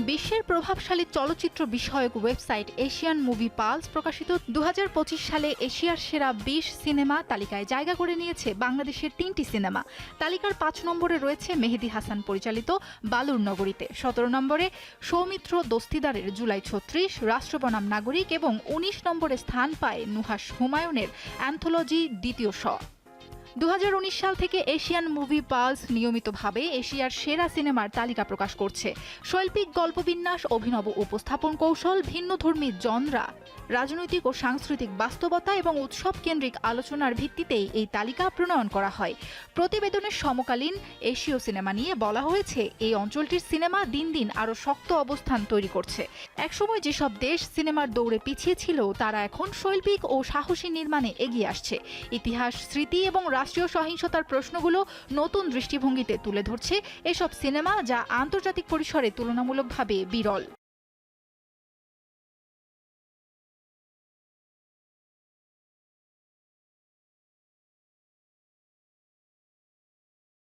বিশ্বের প্রভাবশালী চলচ্চিত্র বিষয়ক ওয়েবসাইট এশিয়ান মুভি পালস প্রকাশিত ২০২৫ সালে এশিয়ার সেরা ২০ সিনেমা তালিকায় জায়গা করে নিয়েছে বাংলাদেশের ৩টি সিনেমা। তালিকার ৫ নম্বরে রয়েছে মেহেদী হাসান পরিচালিত বালুর নগরীতে, ১৭ নম্বরে সৌমিত্র দস্তিদারের জুলাই ৩৬, রাষ্ট্র বনাম নাগরিক এবং ১৯ নম্বরে স্থান পায় নুহাস হুমায়ুনের অ্যান্থোলজি দ্বিতীয় শ। ২০১৯ সাল থেকে এশিয়ান মুভি পালস নিয়মিতভাবে এশিয়ার সেরা সিনেমার তালিকা প্রকাশ করছে। শৈল্পিক গল্পবিন্যাস, অভিনব উপস্থাপন কৌশল, ভিন্নধর্মী জনরা, রাজনৈতিক ও সাংস্কৃতিক বাস্তবতা এবং উৎসব কেন্দ্রিক আলোচনার ভিত্তিতেই এই তালিকা প্রণয়ন করা হয়। প্রতিবেদনের সমকালীন এশীয় সিনেমা নিয়ে বলা হয়েছে, এই অঞ্চলটির সিনেমা দিন দিন আরও শক্ত অবস্থান তৈরি করছে। একসময় যেসব দেশ সিনেমার দৌড়ে পিছিয়ে ছিল, তারা এখন শৈল্পিক ও সাহসী নির্মাণে এগিয়ে আসছে। ইতিহাস, স্মৃতি এবং রাষ্ট্রীয় সহিংসতার প্রশ্নগুলো নতুন দৃষ্টিভঙ্গিতে তুলে ধরছে এসব সিনেমা, যা আন্তর্জাতিক পরিসরে তুলনামূলকভাবে বিরল।